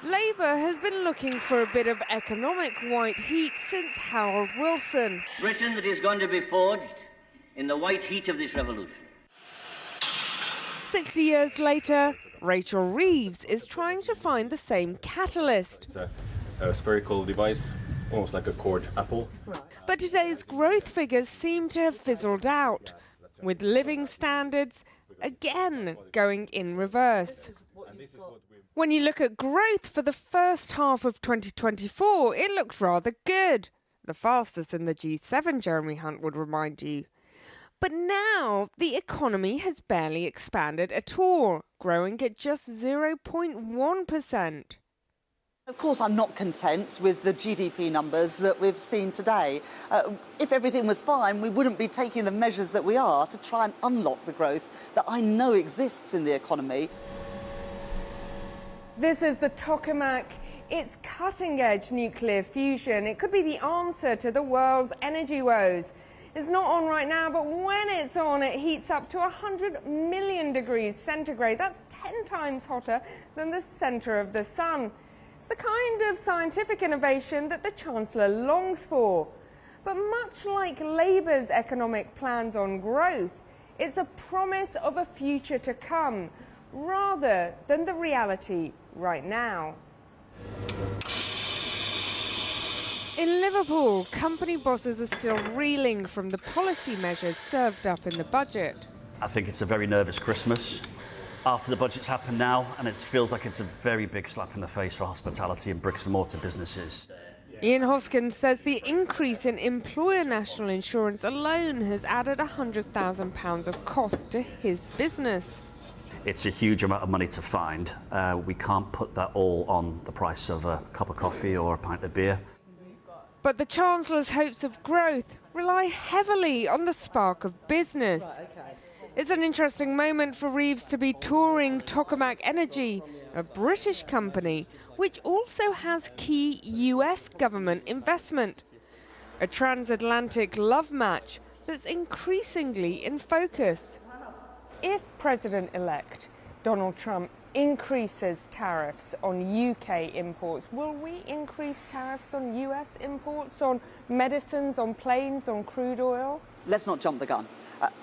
Labour has been looking for a bit of economic white heat since Harold Wilson. Britain that is going to be forged in the white heat of this revolution. 60 years later, Rachel Reeves is trying to find the same catalyst. It's a spherical device, almost like a cord apple. But today's growth figures seem to have fizzled out, with living standards again going in reverse. When you look at growth for the first half of 2024, it looks rather good. The fastest in the G7, Jeremy Hunt would remind you. But now the economy has barely expanded at all, growing at just 0.1%. Of course, I'm not content with the GDP numbers that we've seen today. If everything was fine, we wouldn't be taking the measures that we are to try and unlock the growth that I know exists in the economy. This is the tokamak. It's cutting-edge nuclear fusion. It could be the answer to the world's energy woes. It's not on right now, but when it's on, it heats up to 100 million degrees centigrade. That's 10 times hotter than the centre of the sun. It's the kind of scientific innovation that the Chancellor longs for. But much like Labour's economic plans on growth, it's a promise of a future to come, rather than the reality right now. In Liverpool, company bosses are still reeling from the policy measures served up in the budget. I think it's a very nervous Christmas. After the budget's happened now, and it feels like it's a very big slap in the face for hospitality and bricks and mortar businesses. Ian Hoskins says the increase in employer national insurance alone has added £100,000 of cost to his business. It's a huge amount of money to find. We can't put that all on the price of a cup of coffee or a pint of beer. But the Chancellor's hopes of growth rely heavily on the spark of business. It's an interesting moment for Reeves to be touring Tokamak Energy, a British company which also has key US government investment. A transatlantic love match that's increasingly in focus. If President-elect Donald Trump increases tariffs on UK imports, will we increase tariffs on US imports, on medicines, on planes, on crude oil? Let's not jump the gun.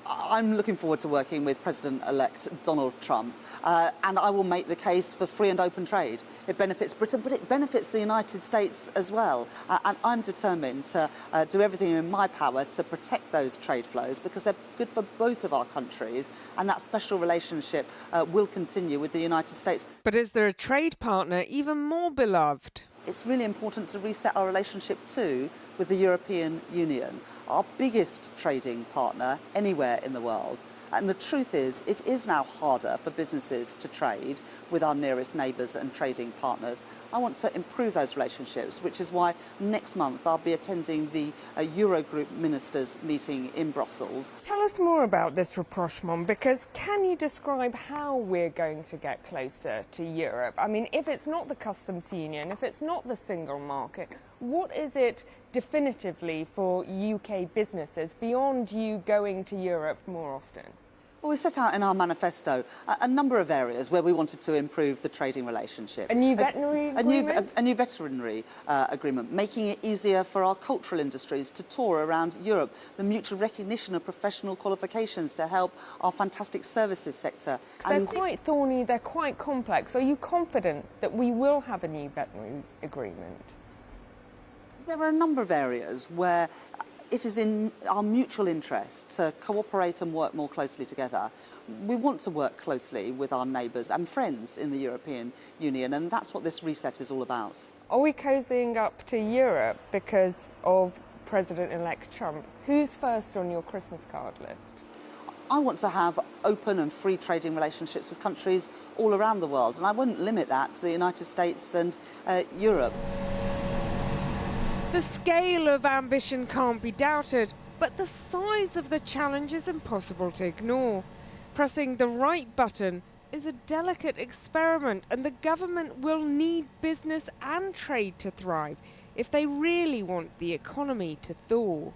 I'm looking forward to working with President-elect Donald Trump, and I will make the case for free and open trade. It benefits Britain, but it benefits the United States as well. And I'm determined to do everything in my power to protect those trade flows because they're good for both of our countries, and that special relationship will continue with the United States. But is there a trade partner even more beloved? It's really important to reset our relationship too with the European Union, our biggest trading partner anywhere in the world. And the truth is, it is now harder for businesses to trade with our nearest neighbours and trading partners. I want to improve those relationships, which is why next month I'll be attending the Eurogroup ministers meeting in Brussels. Tell us more about this rapprochement, because can you describe how we're going to get closer to Europe? I mean, if it's not the customs union, if it's not the single market, what is it definitively for UK businesses beyond you going to Europe more often? Well, we set out in our manifesto a number of areas where we wanted to improve the trading relationship. A new veterinary agreement? A new veterinary agreement, making it easier for our cultural industries to tour around Europe, the mutual recognition of professional qualifications to help our fantastic services sector. They're quite thorny, they're quite complex. Are you confident that we will have a new veterinary agreement? There are a number of areas where it is in our mutual interest to cooperate and work more closely together. We want to work closely with our neighbours and friends in the European Union, and that's what this reset is all about. Are we cozying up to Europe because of President-elect Trump? Who's first on your Christmas card list? I want to have open and free trading relationships with countries all around the world, and I wouldn't limit that to the United States and Europe. The scale of ambition can't be doubted, but the size of the challenge is impossible to ignore. Pressing the right button is a delicate experiment, and the government will need business and trade to thrive if they really want the economy to thaw.